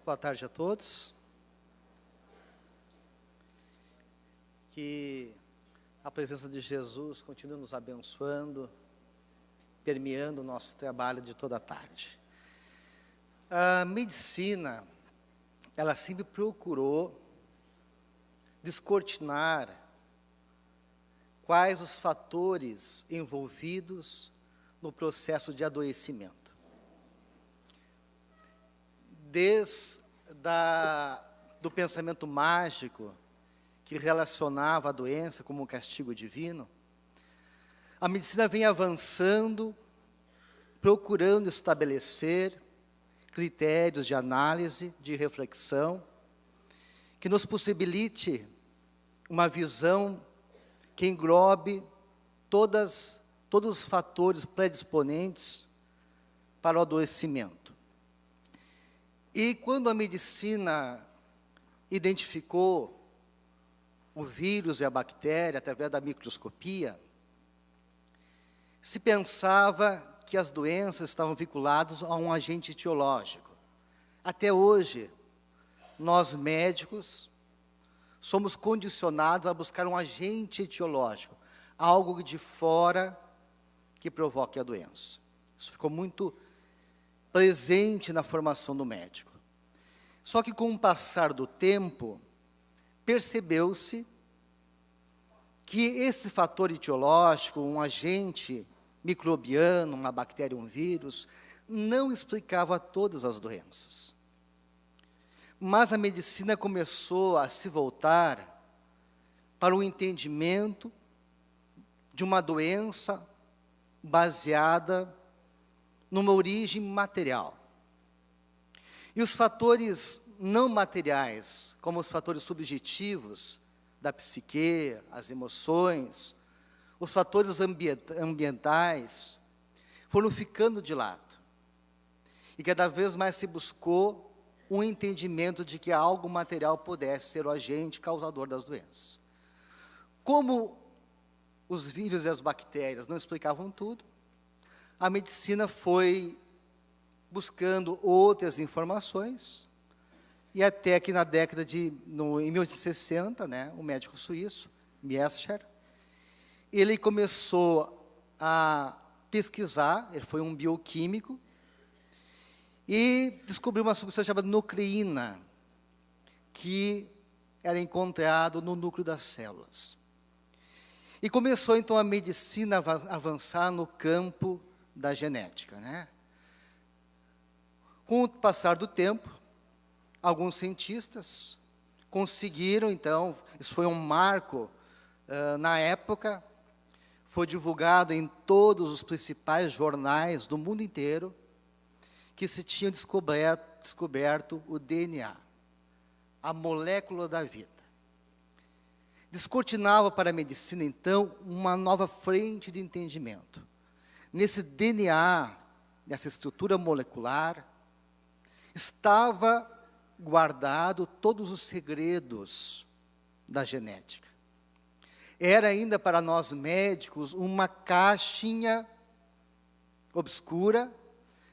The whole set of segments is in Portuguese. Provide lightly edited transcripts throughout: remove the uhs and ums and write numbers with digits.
Boa tarde a todos. Que a presença de Jesus continue nos abençoando, permeando o nosso trabalho de toda a tarde. A medicina, ela sempre procurou descortinar quais os fatores envolvidos no processo de adoecimento. Do pensamento mágico que relacionava a doença como um castigo divino, a medicina vem avançando, procurando estabelecer critérios de análise, de reflexão, que nos possibilite uma visão que englobe todos os fatores predisponentes para o adoecimento. E quando a medicina identificou o vírus e a bactéria através da microscopia, se pensava que as doenças estavam vinculadas a um agente etiológico. Até hoje, nós médicos somos condicionados a buscar um agente etiológico, algo de fora que provoque a doença. Isso ficou muito presente na formação do médico. Só que com o passar do tempo, percebeu-se que esse fator etiológico, um agente microbiano, uma bactéria, um vírus, não explicava todas as doenças. Mas a medicina começou a se voltar para o entendimento de uma doença baseada numa origem material. E os fatores não materiais, como os fatores subjetivos da psique, as emoções, os fatores ambientais, foram ficando de lado. E cada vez mais se buscou um entendimento de que algo material pudesse ser o agente causador das doenças. Como os vírus e as bactérias não explicavam tudo, a medicina foi buscando outras informações, e até que na década em 1860, o médico suíço, Miescher, ele começou a pesquisar, ele foi um bioquímico, e descobriu uma substância chamada nucleína, que era encontrado no núcleo das células. E começou, então, a medicina a avançar no campo da genética, Com o passar do tempo, alguns cientistas conseguiram, então, isso foi um marco na época, foi divulgado em todos os principais jornais do mundo inteiro, que se tinha descoberto o DNA, a molécula da vida. Descortinava para a medicina, então, uma nova frente de entendimento. Nesse DNA, nessa estrutura molecular, estava guardado todos os segredos da genética. Era ainda para nós médicos uma caixinha obscura,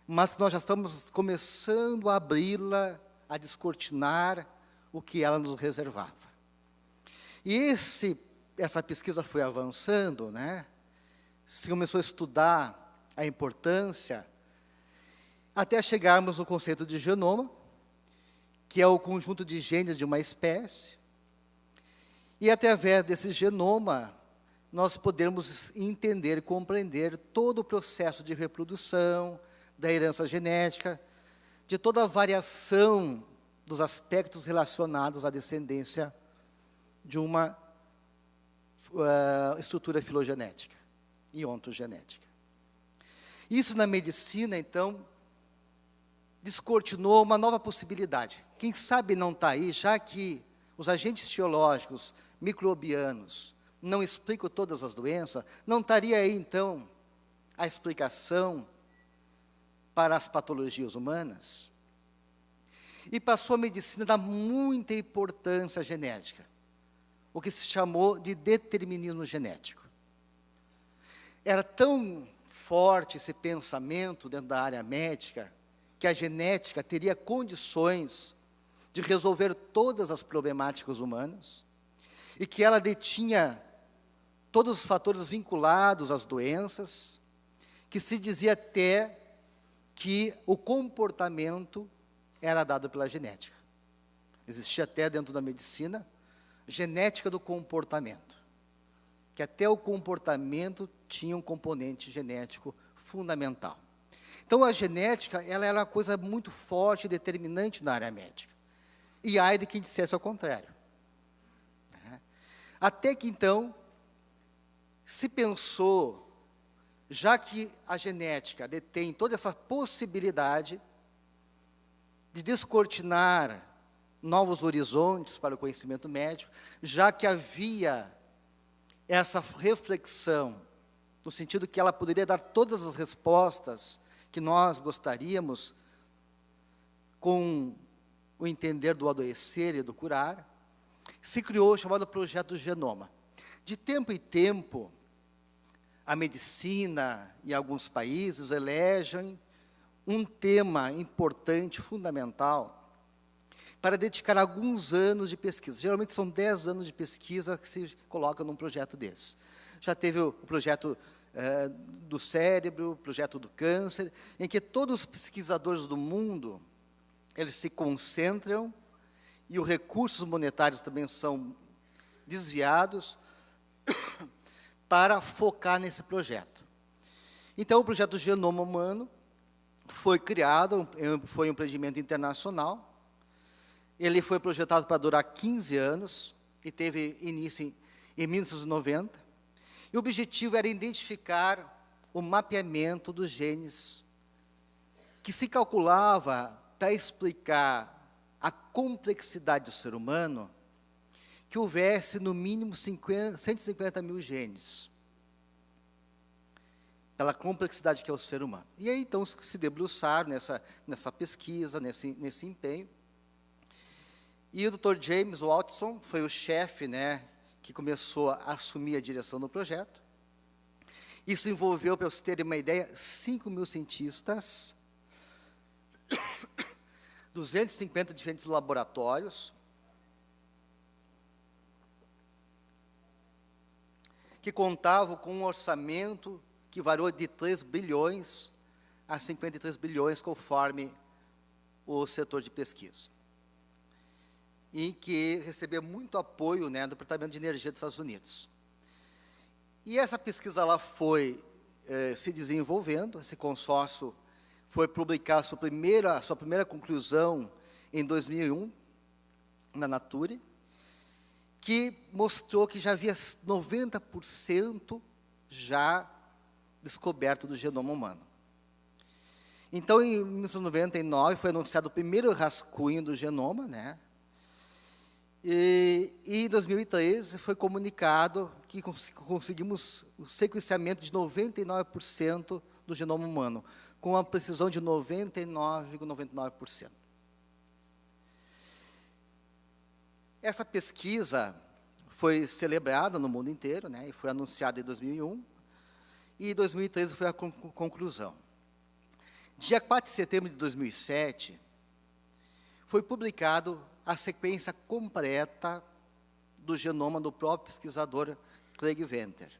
mas nós já estamos começando a abri-la, a descortinar o que ela nos reservava. E essa pesquisa foi avançando, se começou a estudar a importância, até chegarmos no conceito de genoma, que é o conjunto de genes de uma espécie, e através desse genoma, nós podemos entender e compreender todo o processo de reprodução, da herança genética, de toda a variação dos aspectos relacionados à descendência de uma estrutura filogenética e ontogenética. Isso na medicina, então, descortinou uma nova possibilidade. Quem sabe não está aí, já que os agentes etiológicos, microbianos, não explicam todas as doenças, não estaria aí, então, a explicação para as patologias humanas? E passou a medicina a dar muita importância à genética, o que se chamou de determinismo genético. Era tão forte esse pensamento dentro da área médica, que a genética teria condições de resolver todas as problemáticas humanas, e que ela detinha todos os fatores vinculados às doenças, que se dizia até que o comportamento era dado pela genética. Existia até dentro da medicina genética do comportamento, que até o comportamento tinha um componente genético fundamental. Então, a genética, ela era uma coisa muito forte e determinante na área médica. E ai de quem dissesse ao contrário. Até que, então, se pensou, já que a genética detém toda essa possibilidade de descortinar novos horizontes para o conhecimento médico, já que havia essa reflexão, no sentido que ela poderia dar todas as respostas que nós gostaríamos, com o entender do adoecer e do curar, se criou o chamado Projeto Genoma. De tempo em tempo, a medicina e alguns países elegem um tema importante, fundamental, para dedicar alguns anos de pesquisa. Geralmente são 10 anos de pesquisa que se coloca num projeto desse. Já teve o projeto do cérebro, o projeto do câncer, em que todos os pesquisadores do mundo, eles se concentram, e os recursos monetários também são desviados para focar nesse projeto. Então, o projeto do Genoma Humano foi criado, foi um empreendimento internacional. Ele foi projetado para durar 15 anos e teve início em 1990. E o objetivo era identificar o mapeamento dos genes que se calculava para explicar a complexidade do ser humano, que houvesse no mínimo 150 mil genes, pela complexidade que é o ser humano. E aí, então, se debruçaram nessa pesquisa, nesse empenho. E o Dr. James Watson foi o chefe, que começou a assumir a direção do projeto. Isso envolveu, para vocês terem uma ideia, 5 mil cientistas, 250 diferentes laboratórios, que contavam com um orçamento que variou de 3 bilhões a 53 bilhões, conforme o setor de pesquisa. E que recebia muito apoio do Departamento de Energia dos Estados Unidos. E essa pesquisa lá foi se desenvolvendo, esse consórcio foi publicar a sua primeira conclusão em 2001, na Nature, que mostrou que já havia 90% já descoberto do genoma humano. Então, em 1999, foi anunciado o primeiro rascunho do genoma, E em 2013 foi comunicado que conseguimos o sequenciamento de 99% do genoma humano, com uma precisão de 99,99%. Essa pesquisa foi celebrada no mundo inteiro, e foi anunciada em 2001, e em 2013 foi a conclusão. Dia 4 de setembro de 2007, foi publicado a sequência completa do genoma do próprio pesquisador Craig Venter.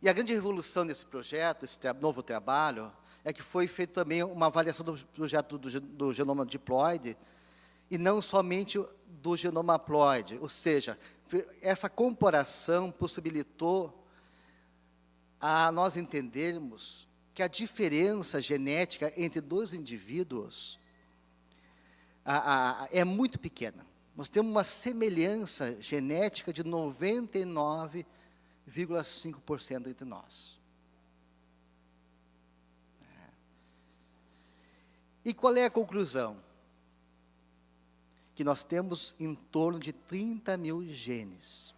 E a grande revolução desse projeto, esse novo trabalho, é que foi feita também uma avaliação do projeto do genoma diploide, e não somente do genoma haploide, ou seja, essa comparação possibilitou a nós entendermos que a diferença genética entre dois indivíduos é muito pequena. Nós temos uma semelhança genética de 99,5% entre nós. E qual é a conclusão? Que nós temos em torno de 30 mil genes.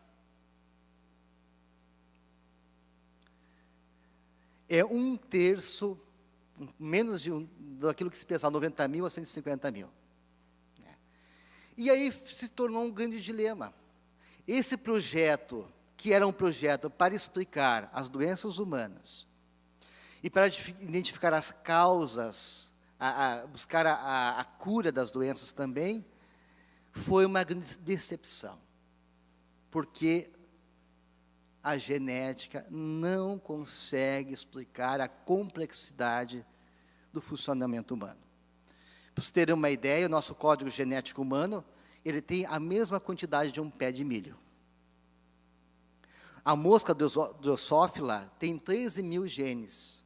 É 1/3, menos daquilo que se pensava, 90 mil a 150 mil. E aí se tornou um grande dilema. Esse projeto, que era um projeto para explicar as doenças humanas, e para identificar as causas, buscar a cura das doenças também, foi uma grande decepção, porque a genética não consegue explicar a complexidade do funcionamento humano. Para vocês terem uma ideia, o nosso código genético humano, ele tem a mesma quantidade de um pé de milho. A mosca Drosophila tem 13 mil genes.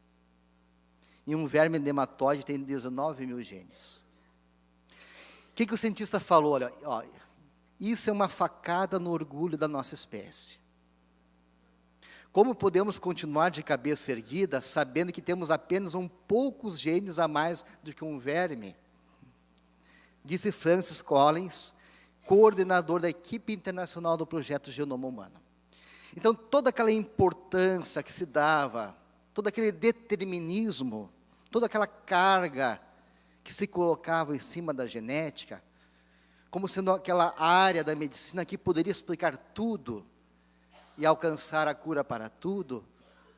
E um verme nematóide tem 19 mil genes. O que o cientista falou? Olha, isso é uma facada no orgulho da nossa espécie. Como podemos continuar de cabeça erguida, sabendo que temos apenas poucos genes a mais do que um verme? Disse Francis Collins, coordenador da equipe internacional do projeto Genoma Humano. Então, toda aquela importância que se dava, todo aquele determinismo, toda aquela carga que se colocava em cima da genética, como sendo aquela área da medicina que poderia explicar tudo e alcançar a cura para tudo,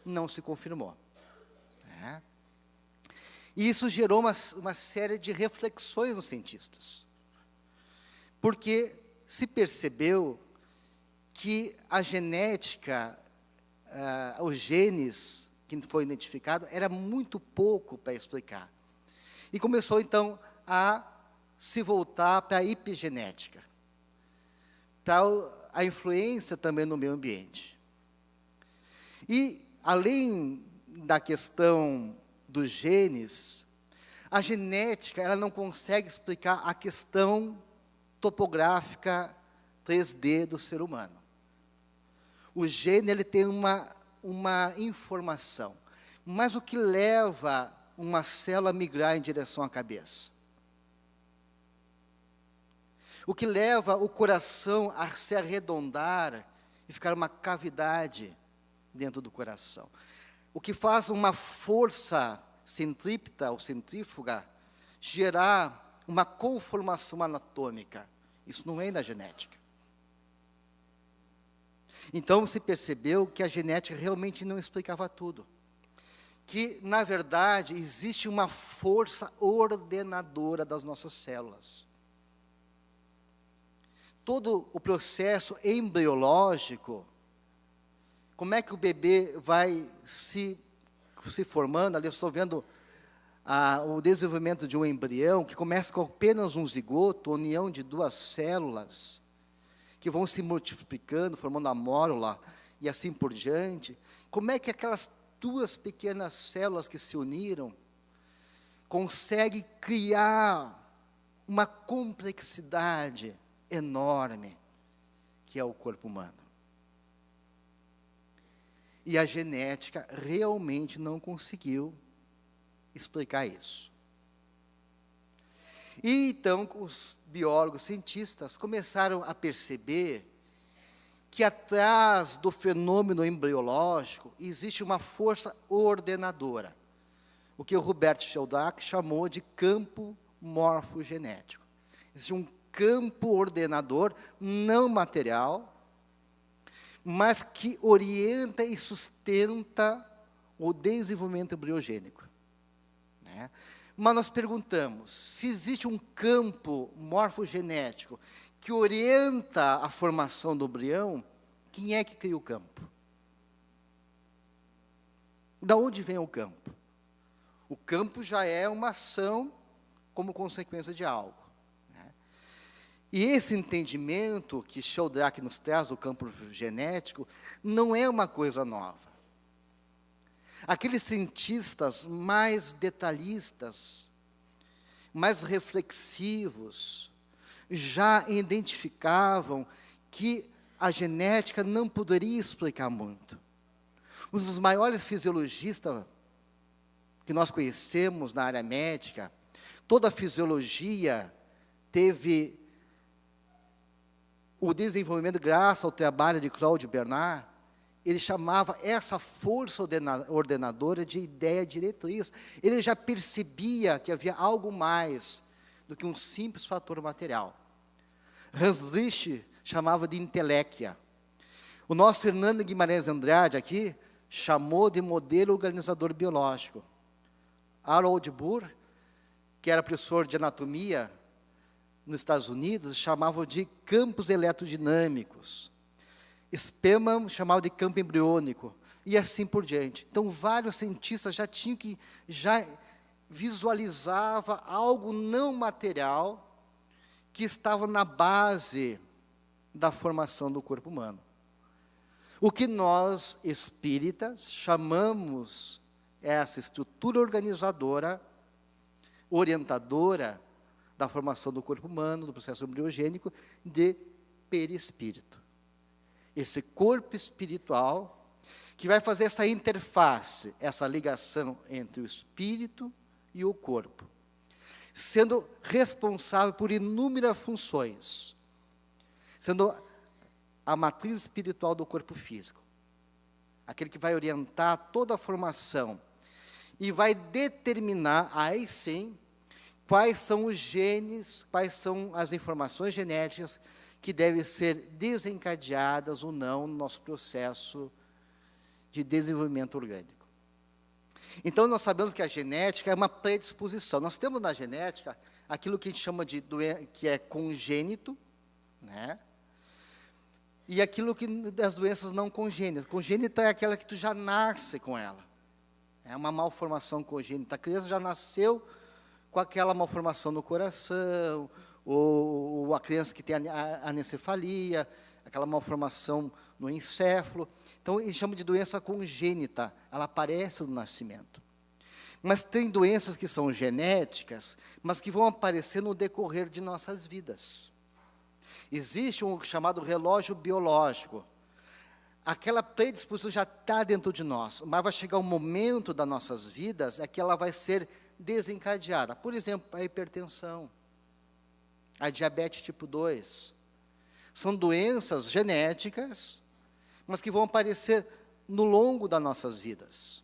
não se confirmou. E isso gerou uma série de reflexões nos cientistas. Porque se percebeu que a genética, os genes que foi identificado, era muito pouco para explicar. E começou, então, a se voltar para a epigenética, para a influência também no meio ambiente. E, além da questão dos genes, a genética ela não consegue explicar a questão topográfica 3D do ser humano. O gene ele tem uma informação, mas o que leva uma célula a migrar em direção à cabeça? O que leva o coração a se arredondar e ficar uma cavidade dentro do coração? O que faz uma força centrípeta ou centrífuga gerar uma conformação anatômica? Isso não é da genética. Então se percebeu que a genética realmente não explicava tudo. Que, na verdade, existe uma força ordenadora das nossas células. Todo o processo embriológico, como é que o bebê vai se formando, ali eu estou vendo o desenvolvimento de um embrião, que começa com apenas um zigoto, união de duas células, que vão se multiplicando, formando a mórula, e assim por diante. Como é que aquelas duas pequenas células que se uniram conseguem criar uma complexidade enorme, que é o corpo humano? E a genética realmente não conseguiu explicar isso. E então os biólogos, cientistas, começaram a perceber que atrás do fenômeno embriológico existe uma força ordenadora, o que o Robert Sheldrake chamou de campo morfogenético. Existe um campo ordenador não material, mas que orienta e sustenta o desenvolvimento embriogênico. Mas nós perguntamos, se existe um campo morfogenético que orienta a formação do embrião, quem é que cria o campo? Da onde vem o campo? O campo já é uma ação como consequência de algo. E esse entendimento que Sheldrake nos traz do campo genético não é uma coisa nova. Aqueles cientistas mais detalhistas, mais reflexivos, já identificavam que a genética não poderia explicar muito. Um dos maiores fisiologistas que nós conhecemos na área médica, toda a fisiologia teve o desenvolvimento graças ao trabalho de Claude Bernard. Ele chamava essa força ordenadora de ideia diretriz. Ele já percebia que havia algo mais do que um simples fator material. Hans Rich chamava de inteléquia. O nosso Fernando Guimarães Andrade aqui chamou de modelo organizador biológico. Harold Burr, que era professor de anatomia nos Estados Unidos, chamavam de campos eletrodinâmicos. Spearman chamava de campo embriônico, e assim por diante. Então, vários cientistas já visualizava algo não material que estava na base da formação do corpo humano. O que nós, espíritas, chamamos essa estrutura organizadora, orientadora da formação do corpo humano, do processo embriogênico, de perispírito. Esse corpo espiritual que vai fazer essa interface, essa ligação entre o espírito e o corpo, sendo responsável por inúmeras funções, sendo a matriz espiritual do corpo físico, aquele que vai orientar toda a formação e vai determinar, aí sim, quais são os genes, quais são as informações genéticas que devem ser desencadeadas ou não no nosso processo de desenvolvimento orgânico. Então, nós sabemos que a genética é uma predisposição. Nós temos na genética aquilo que a gente chama de que é congênito, né? E aquilo que das doenças não congênitas. Congênita é aquela que tu já nasce com ela. É uma malformação congênita. A criança já nasceu com aquela malformação no coração, ou a criança que tem anencefalia, aquela malformação no encéfalo. Então, eles chamam de doença congênita, ela aparece no nascimento. Mas tem doenças que são genéticas, mas que vão aparecer no decorrer de nossas vidas. Existe um chamado relógio biológico. Aquela predisposição já está dentro de nós, mas vai chegar um momento das nossas vidas que ela vai ser desencadeada. Por exemplo, a hipertensão, a diabetes tipo 2. São doenças genéticas, mas que vão aparecer no longo das nossas vidas.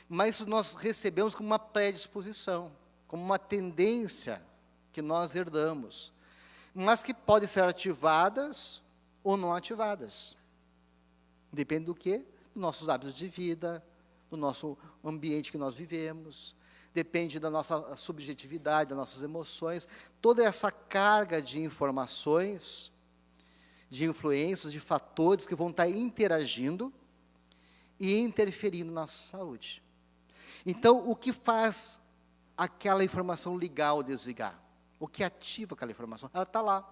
Mas isso nós recebemos como uma predisposição, como uma tendência que nós herdamos, mas que podem ser ativadas ou não ativadas. Depende do quê? Dos nossos hábitos de vida, do nosso ambiente que nós vivemos, depende da nossa subjetividade, das nossas emoções, toda essa carga de informações, de influências, de fatores que vão estar interagindo e interferindo na nossa saúde. Então, o que faz aquela informação ligar ou desligar? O que ativa aquela informação? Ela está lá.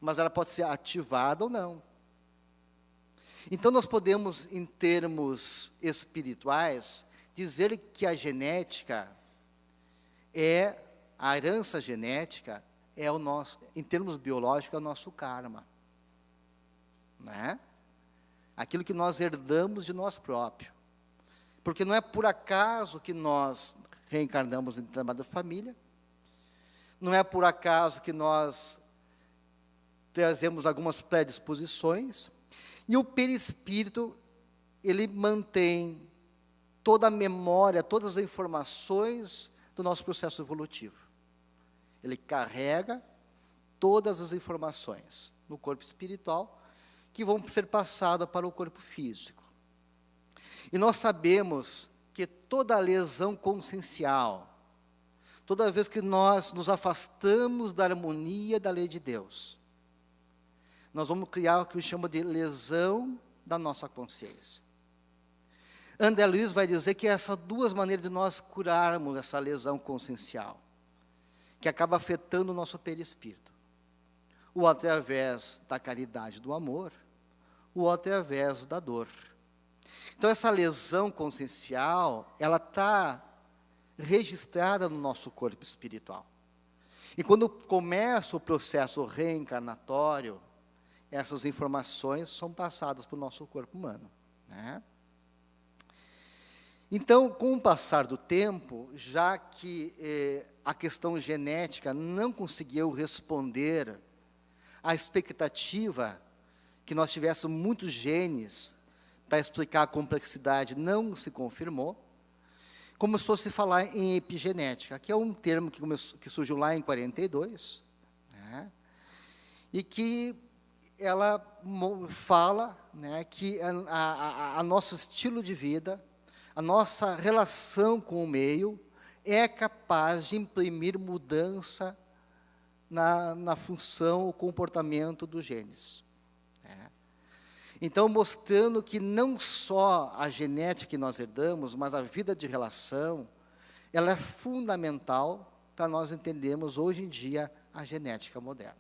Mas ela pode ser ativada ou não. Então, nós podemos, em termos espirituais, dizer que a genética a herança genética é o nosso, em termos biológicos, é o nosso karma. Né? Aquilo que nós herdamos de nós próprios. Porque não é por acaso que nós reencarnamos em determinada família, não é por acaso que nós trazemos algumas predisposições, e o perispírito, ele mantém toda a memória, todas as informações do nosso processo evolutivo. Ele carrega todas as informações no corpo espiritual que vão ser passadas para o corpo físico. E nós sabemos que toda lesão consciencial, toda vez que nós nos afastamos da harmonia da lei de Deus, nós vamos criar o que eu chamo de lesão da nossa consciência. André Luiz vai dizer que essas duas maneiras de nós curarmos essa lesão consciencial, que acaba afetando o nosso perispírito. Ou através da caridade do amor, ou através da dor. Então, essa lesão consciencial, ela está registrada no nosso corpo espiritual. E quando começa o processo reencarnatório, essas informações são passadas para o nosso corpo humano. Né? Então, com o passar do tempo, já que a questão genética não conseguiu responder à expectativa que nós tivéssemos muitos genes para explicar a complexidade, não se confirmou, começou a se falar em epigenética, que é um termo que surgiu lá em 42, né, e que ela fala, né, que a nosso estilo de vida, a nossa relação com o meio, é capaz de imprimir mudança na função, o comportamento dos genes. Então, mostrando que não só a genética que nós herdamos, mas a vida de relação, ela é fundamental para nós entendermos hoje em dia a genética moderna.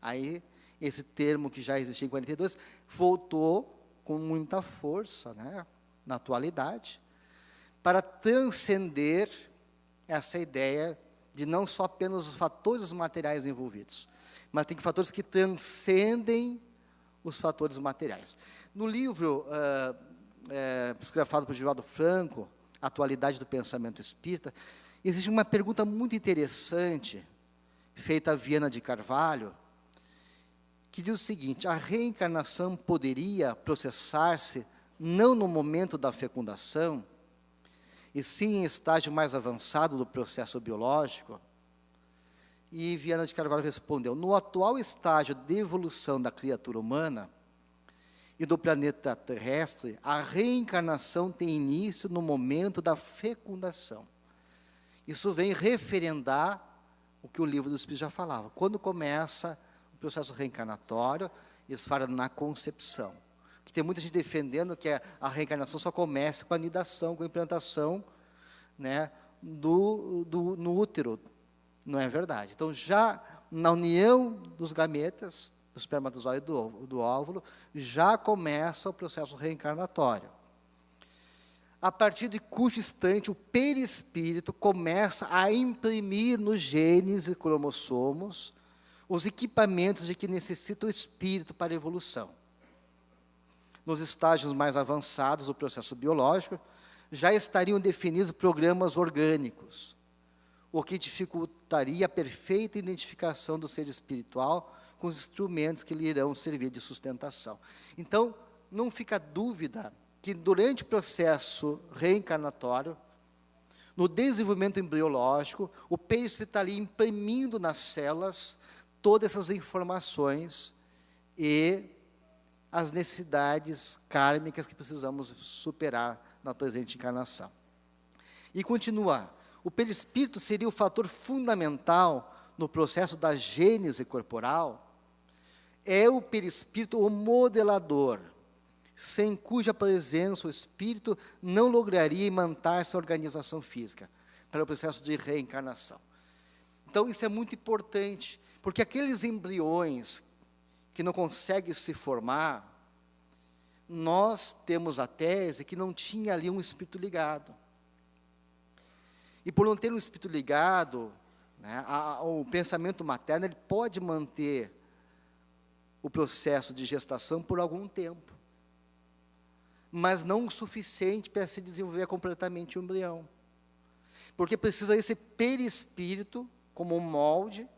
Aí, esse termo que já existia em 42, voltou com muita força, né, na atualidade, para transcender essa ideia de não só apenas os fatores materiais envolvidos, mas tem fatores que transcendem os fatores materiais. No livro psicografado por Divaldo Franco, Atualidade do Pensamento Espírita, existe uma pergunta muito interessante, feita a Viana de Carvalho, que diz o seguinte: a reencarnação poderia processar-se não no momento da fecundação, e sim em estágio mais avançado do processo biológico? E Viana de Carvalho respondeu: no atual estágio de evolução da criatura humana e do planeta terrestre, a reencarnação tem início no momento da fecundação. Isso vem referendar o que o livro dos Espíritos já falava. Quando começa o processo reencarnatório, eles falam na concepção. Que tem muita gente defendendo que a reencarnação só começa com a nidação, com a implantação, né, no útero. Não é verdade. Então, já na união dos gametas, do espermatozoide e do óvulo, já começa o processo reencarnatório. A partir de cujo instante o perispírito começa a imprimir nos genes e cromossomos os equipamentos de que necessita o espírito para a evolução. Nos estágios mais avançados do processo biológico, já estariam definidos programas orgânicos, o que dificultaria a perfeita identificação do ser espiritual com os instrumentos que lhe irão servir de sustentação. Então, não fica dúvida que durante o processo reencarnatório, no desenvolvimento embriológico, o perispírito está ali imprimindo nas células todas essas informações e as necessidades kármicas que precisamos superar na presente encarnação. E continua: o perispírito seria o fator fundamental no processo da gênese corporal. É o perispírito o modelador, sem cuja presença o espírito não lograria imantar sua organização física para o processo de reencarnação. Então, isso é muito importante, porque aqueles embriões que não conseguem se formar, nós temos a tese que não tinha ali um espírito ligado. E por não ter um espírito ligado, né, o pensamento materno ele pode manter o processo de gestação por algum tempo, mas não o suficiente para se desenvolver completamente o embrião. Porque precisa esse perispírito como um molde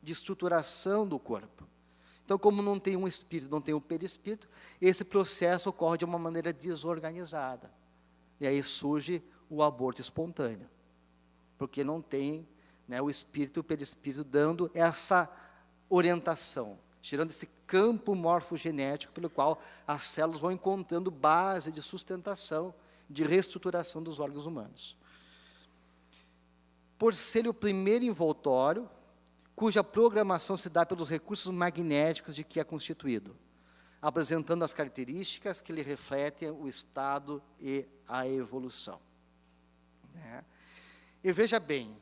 de estruturação do corpo. Então, como não tem um espírito, não tem um perispírito, esse processo ocorre de uma maneira desorganizada. E aí surge o aborto espontâneo, porque não tem, né, o espírito e o perispírito dando essa orientação, tirando esse campo morfogenético pelo qual as células vão encontrando base de sustentação, de reestruturação dos órgãos humanos. Por ser o primeiro envoltório, cuja programação se dá pelos recursos magnéticos de que é constituído, apresentando as características que lhe refletem o estado e a evolução. E veja bem,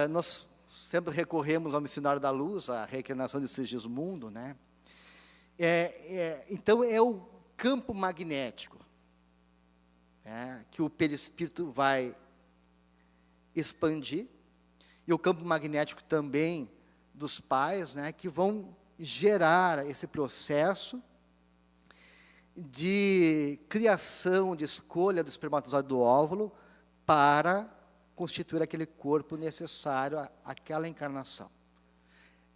nós sempre recorremos ao missionário da luz, a reencarnação de Sigismundo, né? Então, é o campo magnético, né, que o perispírito vai expandir, e o campo magnético também dos pais, né, que vão gerar esse processo de criação, de escolha do espermatozoide do óvulo para constituir aquele corpo necessário àquela encarnação.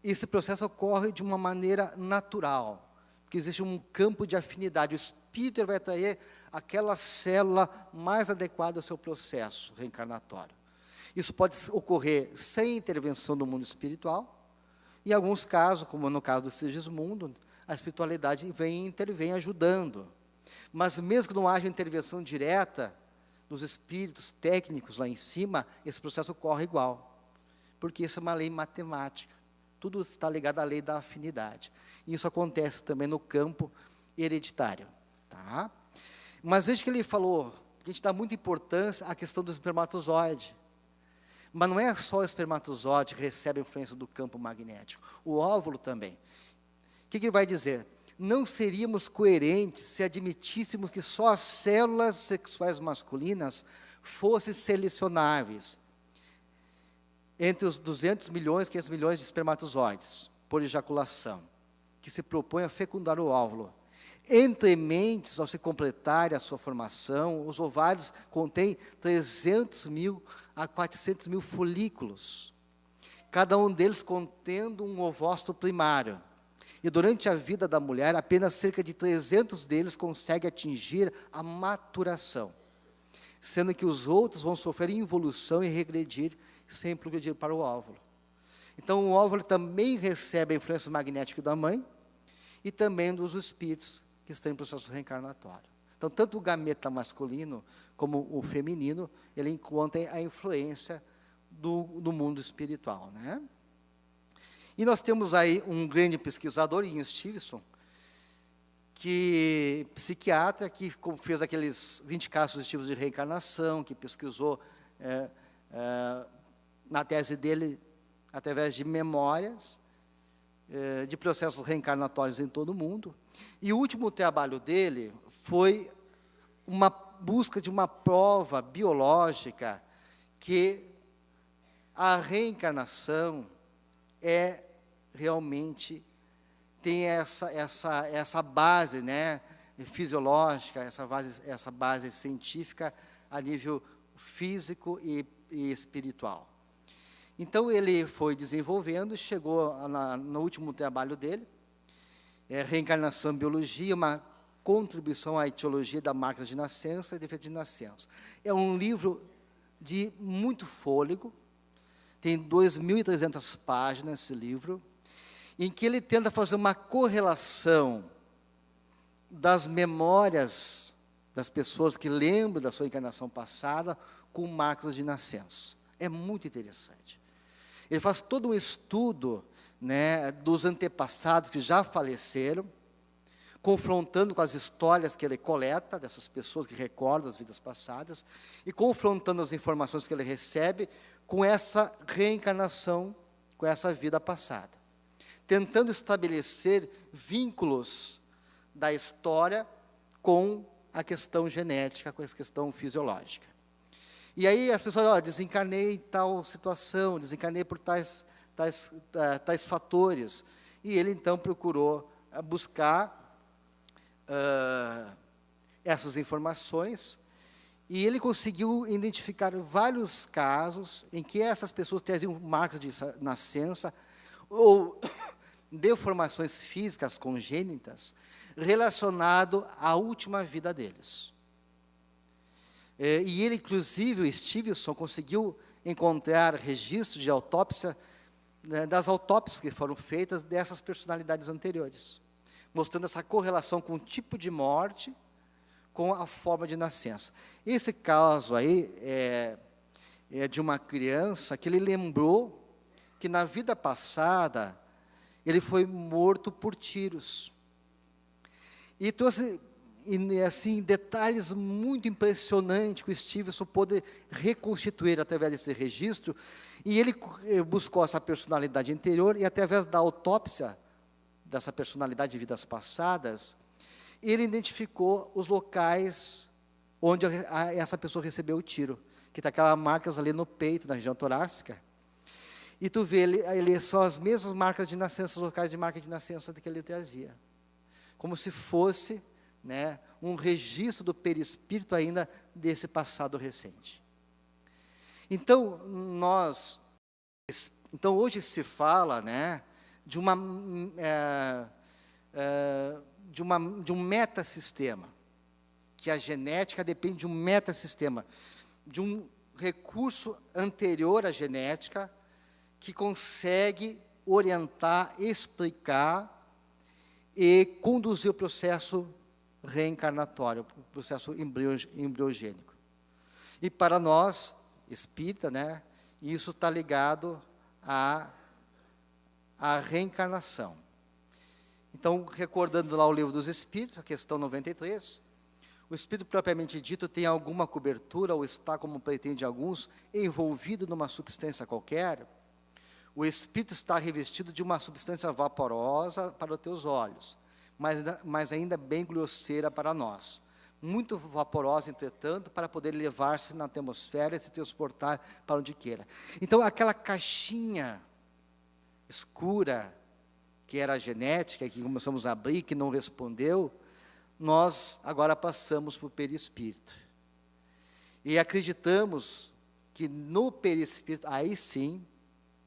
Esse processo ocorre de uma maneira natural, porque existe um campo de afinidade. O espírito vai atrair aquela célula mais adequada ao seu processo reencarnatório. Isso pode ocorrer sem intervenção do mundo espiritual. Em alguns casos, como no caso do Sigismundo, a espiritualidade vem e intervém ajudando. Mas mesmo que não haja intervenção direta dos espíritos técnicos lá em cima, esse processo ocorre igual. Porque isso é uma lei matemática. tudo está ligado à lei da afinidade. Isso acontece também no campo hereditário. Tá? Mas veja que ele falou, que a gente dá muita importância à questão do espermatozoide. Mas não é só o espermatozoide que recebe a influência do campo magnético, o óvulo também. O que ele vai dizer? Não seríamos coerentes se admitíssemos que só as células sexuais masculinas fossem selecionáveis entre os 200 milhões, 500 milhões de espermatozoides, por ejaculação, que se propõem a fecundar o óvulo. Entre mentes, ao se completarem a sua formação, os ovários contêm 300 mil a 400 mil folículos, cada um deles contendo um ovócito primário. E durante a vida da mulher, apenas cerca de 300 deles conseguem atingir a maturação, sendo que os outros vão sofrer involução e regredir, sem progredir para o óvulo. Então, o óvulo também recebe a influência magnética da mãe e também dos espíritos que estão em processo reencarnatório. Então, tanto o gameta masculino como o feminino, ele encontra a influência do mundo espiritual, né? E nós temos aí um grande pesquisador, Ian Stevenson, que psiquiatra, que fez aqueles 20 casos positivos de reencarnação, que pesquisou na tese dele, através de memórias, de processos reencarnatórios em todo o mundo. E o último trabalho dele foi uma busca de uma prova biológica que a reencarnação realmente tem essa base, né, fisiológica, essa base científica a nível físico e espiritual. Então, ele foi desenvolvendo e chegou no último trabalho dele, Reencarnação em Biologia, uma contribuição à etiologia da marca de nascença e defeito de nascença. É um livro de muito fôlego, tem 2.300 páginas esse livro, em que ele tenta fazer uma correlação das memórias das pessoas que lembram da sua encarnação passada com marcas de nascença. É muito interessante. Ele faz todo um estudo, né, dos antepassados que já faleceram, confrontando com as histórias que ele coleta, dessas pessoas que recordam as vidas passadas, e confrontando as informações que ele recebe com essa reencarnação, com essa vida passada. Tentando estabelecer vínculos da história com a questão genética, com a questão fisiológica. E aí as pessoas, desencarnei em tal situação, desencarnei por tais fatores. E ele, então, procurou buscar essas informações, e ele conseguiu identificar vários casos em que essas pessoas traziam marcas de nascença ou deformações físicas congênitas relacionado à última vida deles. E ele, inclusive, o Stevenson, conseguiu encontrar registros de autópsia, né, das autópsias que foram feitas dessas personalidades anteriores, mostrando essa correlação com o tipo de morte, com a forma de nascença. Esse caso aí é de uma criança que ele lembrou que na vida passada ele foi morto por tiros. E trouxe, assim, detalhes muito impressionantes que o Stevenson pôde reconstituir através desse registro, e ele buscou essa personalidade anterior, e através da autópsia dessa personalidade de vidas passadas, ele identificou os locais onde essa pessoa recebeu o tiro, que está aquelas marcas ali no peito, na região torácica. E tu vê, ele são as mesmas marcas de nascença, os locais de marca de nascença que ele trazia. Como se fosse, né, um registro do perispírito ainda desse passado recente. Então, hoje se fala, né, de um metasistema, que a genética depende de um metasistema, de um recurso anterior à genética, que consegue orientar, explicar e conduzir o processo reencarnatório, o processo embriogênico. E para nós, espírita, né, isso está ligado à reencarnação. Então, recordando lá o Livro dos Espíritos, a questão 93, o espírito propriamente dito tem alguma cobertura, ou está, como pretende alguns, envolvido numa substância qualquer. O espírito está revestido de uma substância vaporosa para os teus olhos, mas ainda bem grosseira para nós. Muito vaporosa, entretanto, para poder levar-se na atmosfera e se transportar para onde queira. Então, aquela caixinha escura, que era a genética, que começamos a abrir, que não respondeu, nós agora passamos para o perispírito. E acreditamos que no perispírito, aí sim,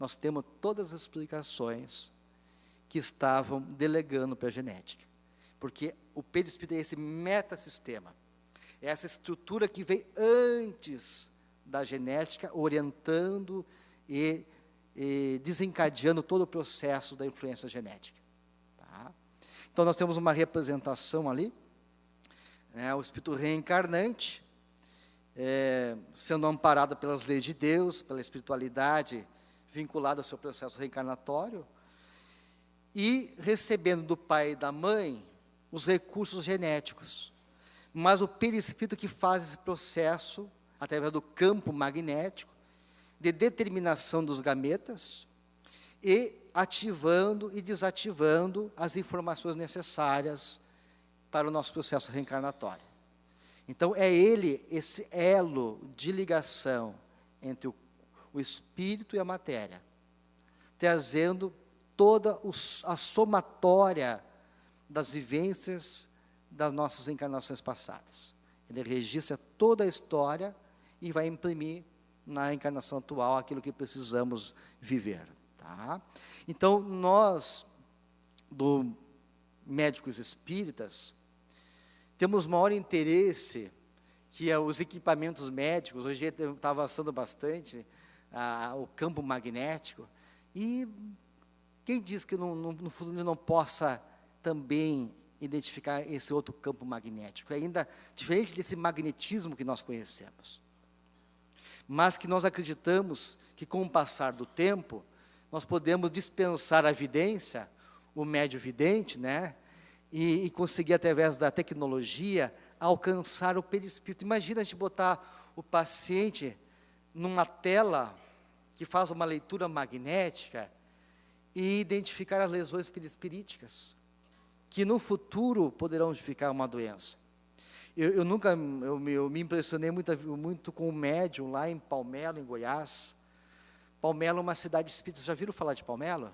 nós temos todas as explicações que estavam delegando para a genética. Porque o perispírito é esse metasistema, é essa estrutura que veio antes da genética, orientando e desencadeando todo o processo da influência genética. Tá? Então, nós temos uma representação ali, né, o espírito reencarnante, sendo amparado pelas leis de Deus, pela espiritualidade vinculada ao seu processo reencarnatório, e recebendo do pai e da mãe os recursos genéticos. Mas o perispírito que faz esse processo, através do campo magnético, de determinação dos gametas, e ativando e desativando as informações necessárias para o nosso processo reencarnatório. Então, é ele, esse elo de ligação entre o espírito e a matéria, trazendo toda a somatória das vivências das nossas encarnações passadas. Ele registra toda a história e vai imprimir na encarnação atual aquilo que precisamos viver. Tá? Então, nós, do médicos espíritas, temos maior interesse que os equipamentos médicos. Hoje está avançando bastante o campo magnético, e quem diz que no futuro não possa também identificar esse outro campo magnético, ainda diferente desse magnetismo que nós conhecemos, mas que nós acreditamos que com o passar do tempo, nós podemos dispensar a vidência, o médio vidente, né, e conseguir, através da tecnologia, alcançar o perispírito. Imagina a gente botar o paciente numa tela que faz uma leitura magnética e identificar as lesões perispiríticas, que no futuro poderão justificar uma doença. Eu me impressionei muito com um médium lá em Palmelo, em Goiás. Palmelo é uma cidade espírita. Já viram falar de Palmelo?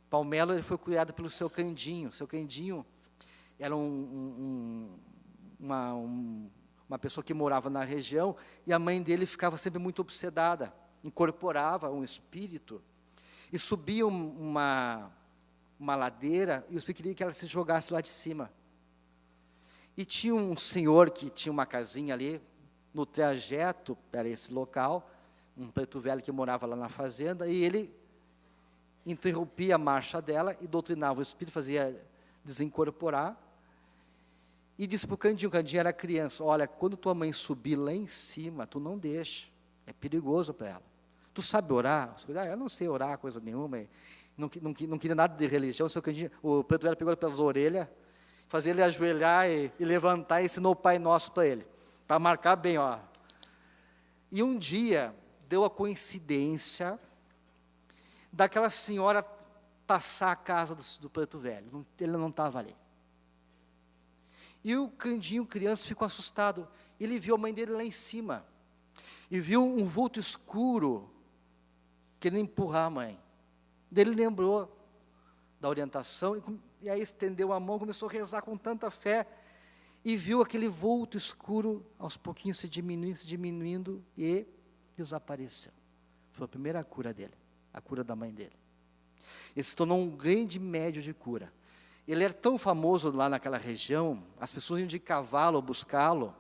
Palmelo, ele foi criado pelo seu Candinho. Seu Candinho era uma pessoa que morava na região, e a mãe dele ficava sempre muito obsedada, incorporava um espírito, e subia uma ladeira, e o espírito queria que ela se jogasse lá de cima. E tinha um senhor que tinha uma casinha ali, no trajeto para esse local, um preto velho que morava lá na fazenda, e ele interrompia a marcha dela e doutrinava o espírito, fazia desincorporar, e disse para o Candinho era criança: olha, quando tua mãe subir lá em cima, tu não deixa, é perigoso para ela. Tu sabe orar? Eu não sei orar coisa nenhuma, não queria nada de religião. O preto velho pegou ele pelas orelhas, fazia ele ajoelhar e levantar, e ensinou o Pai Nosso para ele, para marcar bem, ó. E um dia, deu a coincidência daquela senhora passar a casa do preto velho, ele não estava ali. E o Candinho, criança, ficou assustado. Ele viu a mãe dele lá em cima, e viu um vulto escuro, querendo empurrar a mãe. Ele lembrou da orientação, e aí estendeu a mão, começou a rezar com tanta fé, e viu aquele vulto escuro, aos pouquinhos se diminuindo, e desapareceu. Foi a primeira cura dele, a cura da mãe dele. Ele se tornou um grande médium de cura. Ele era tão famoso lá naquela região, as pessoas iam de cavalo buscá-lo,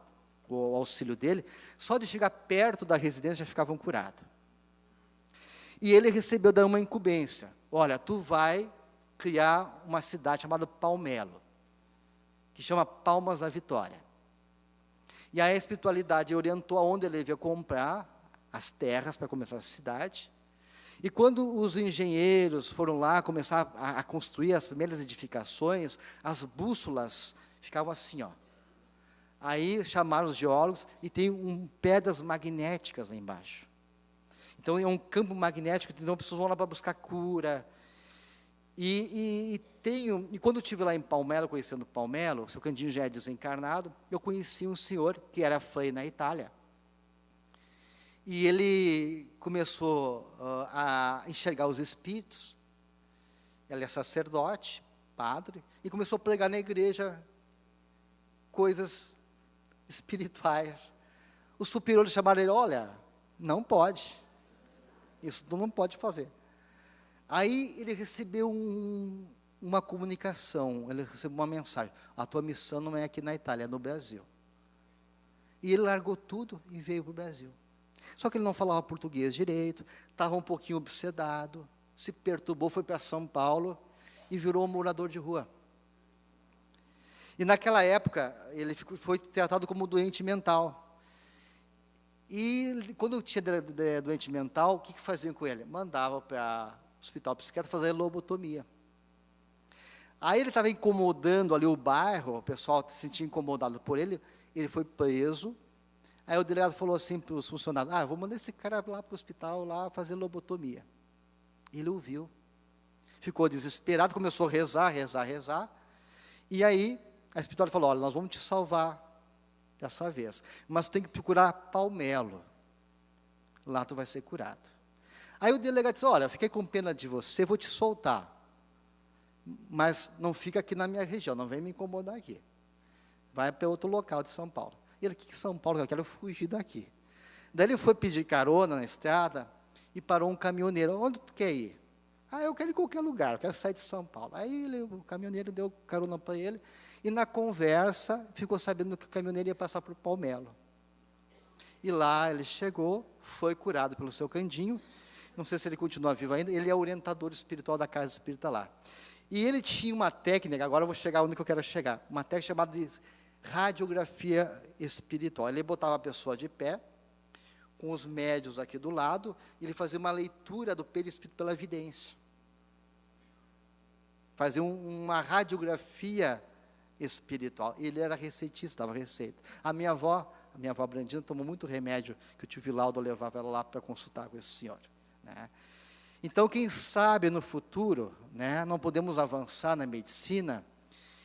o auxílio dele, só de chegar perto da residência já ficavam curados. E ele recebeu daí uma incumbência: olha, tu vai criar uma cidade chamada Palmelo, que chama Palmas da Vitória. E aí a espiritualidade orientou aonde ele devia comprar as terras para começar a cidade, E quando os engenheiros foram lá começar a construir as primeiras edificações, as bússolas ficavam assim, ó. Aí chamaram os geólogos e tem pedras magnéticas lá embaixo. Então é um campo magnético, então as pessoas vão lá para buscar cura. E quando eu estive lá em Palmelo, conhecendo Palmelo, o seu Candinho já é desencarnado, eu conheci um senhor que era frei na Itália. E ele começou a enxergar os espíritos. Ele é sacerdote, padre, e começou a pregar na igreja coisas espirituais. Os superiores chamaram ele, olha, não pode. Isso tu não pode fazer. Aí ele recebeu uma comunicação, ele recebeu uma mensagem. A tua missão não é aqui na Itália, é no Brasil. E ele largou tudo e veio para o Brasil. Só que ele não falava português direito, estava um pouquinho obsedado, se perturbou, foi para São Paulo e virou um morador de rua. E naquela época, ele foi tratado como doente mental. E quando tinha doente mental, o que faziam com ele? Mandava para o hospital psiquiátrico fazer lobotomia. Aí ele estava incomodando ali o bairro, o pessoal se sentia incomodado por ele, ele foi preso. Aí o delegado falou assim para os funcionários, vou mandar esse cara lá para o hospital, lá fazer lobotomia. Ele ouviu, ficou desesperado, começou a rezar. E aí a espiritualidade falou, olha, nós vamos te salvar dessa vez, mas tu tem que procurar Palmelo, lá tu vai ser curado. Aí o delegado disse, olha, eu fiquei com pena de você, vou te soltar, mas não fica aqui na minha região, não vem me incomodar aqui. Vai para outro local de São Paulo. E ele, que São Paulo? Eu quero fugir daqui. Daí ele foi pedir carona na estrada e parou um caminhoneiro. Onde tu quer ir? Eu quero ir em qualquer lugar, eu quero sair de São Paulo. Aí o caminhoneiro deu carona para ele e na conversa ficou sabendo que o caminhoneiro ia passar por Palmelo. E lá ele chegou, foi curado pelo seu Candinho. Não sei se ele continua vivo ainda, ele é orientador espiritual da Casa Espírita lá. E ele tinha uma técnica, agora eu vou chegar onde eu quero chegar, uma técnica chamada de radiografia espiritual. Ele botava a pessoa de pé, com os médios aqui do lado, e ele fazia uma leitura do perispírito pela evidência. Fazia uma radiografia espiritual. Ele era receitista, dava receita. A minha avó Brandina, tomou muito remédio, que o tio Vilaudo levava ela lá para consultar com esse senhor. Né? Então, quem sabe no futuro, né, não podemos avançar na medicina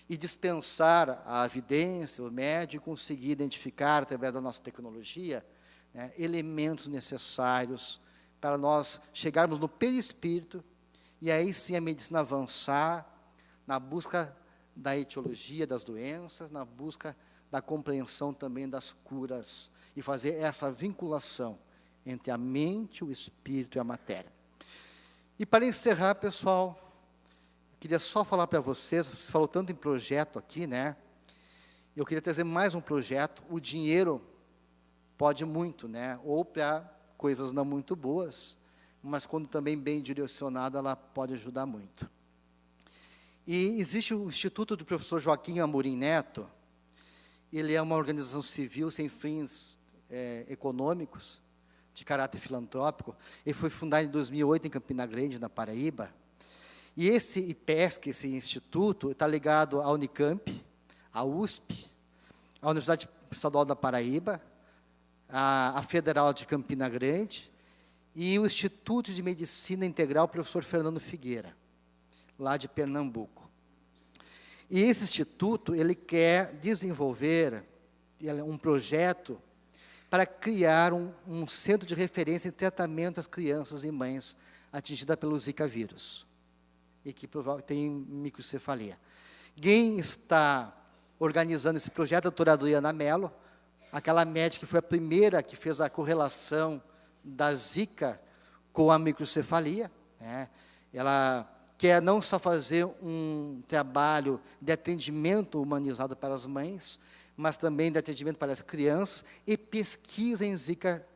e dispensar a evidência, o médico, conseguir identificar, através da nossa tecnologia, né, elementos necessários para nós chegarmos no perispírito, e aí sim a medicina avançar na busca da etiologia das doenças, na busca da compreensão também das curas, e fazer essa vinculação entre a mente, o espírito e a matéria. E para encerrar, pessoal, queria só falar para vocês, você falou tanto em projeto aqui, né? Eu queria trazer mais um projeto. O dinheiro pode muito, né? Ou para coisas não muito boas, mas quando também bem direcionada, ela pode ajudar muito. E existe o Instituto do professor Joaquim Amorim Neto. Ele é uma organização civil sem fins econômicos, de caráter filantrópico. Ele foi fundado em 2008 em Campina Grande, na Paraíba. E esse IPESC, esse instituto, está ligado à Unicamp, à USP, à Universidade Estadual da Paraíba, à Federal de Campina Grande e o Instituto de Medicina Integral professor Fernando Figueira, lá de Pernambuco. E esse instituto, ele quer desenvolver um projeto para criar um centro de referência em tratamento às crianças e mães atingidas pelo Zika vírus, e que tem microcefalia. Quem está organizando esse projeto é a doutora Adriana Mello, aquela médica que foi a primeira que fez a correlação da Zika com a microcefalia, né? Ela quer não só fazer um trabalho de atendimento humanizado para as mães, mas também de atendimento para as crianças e pesquisa em Zika.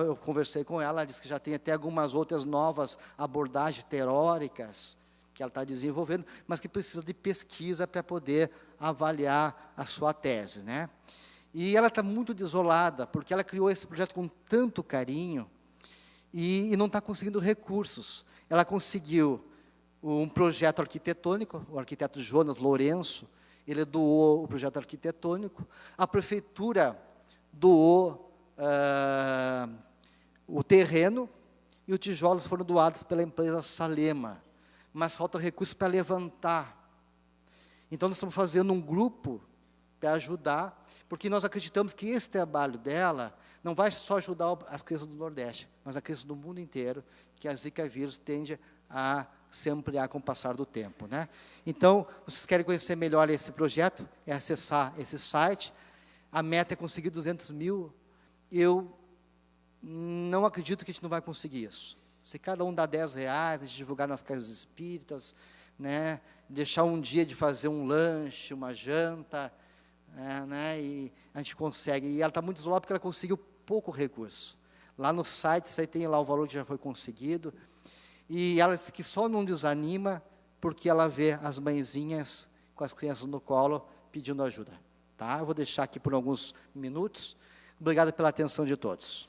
Eu conversei com ela, ela disse que já tem até algumas outras novas abordagens teóricas que ela está desenvolvendo, mas que precisa de pesquisa para poder avaliar a sua tese, né? E ela está muito desolada, porque ela criou esse projeto com tanto carinho, e não está conseguindo recursos. Ela conseguiu um projeto arquitetônico, o arquiteto Jonas Lourenço, ele doou o projeto arquitetônico, a prefeitura doou o terreno, e os tijolos foram doados pela empresa Salema, mas falta recursos para levantar. Então, nós estamos fazendo um grupo para ajudar, porque nós acreditamos que esse trabalho dela não vai só ajudar as crianças do Nordeste, mas as crianças do mundo inteiro, que a Zika vírus tende a se ampliar com o passar do tempo, né? Então, vocês querem conhecer melhor esse projeto? É acessar esse site. A meta é conseguir 200 mil. Eu não acredito que a gente não vai conseguir isso. Se cada um dá R$10, a gente divulgar nas casas espíritas, né? Deixar um dia de fazer um lanche, uma janta, né? E a gente consegue. E ela está muito isolada porque ela conseguiu pouco recurso. Lá no site, você tem lá o valor que já foi conseguido. E ela disse que só não desanima porque ela vê as mãezinhas com as crianças no colo pedindo ajuda. Tá? Eu vou deixar aqui por alguns minutos. Obrigado pela atenção de todos.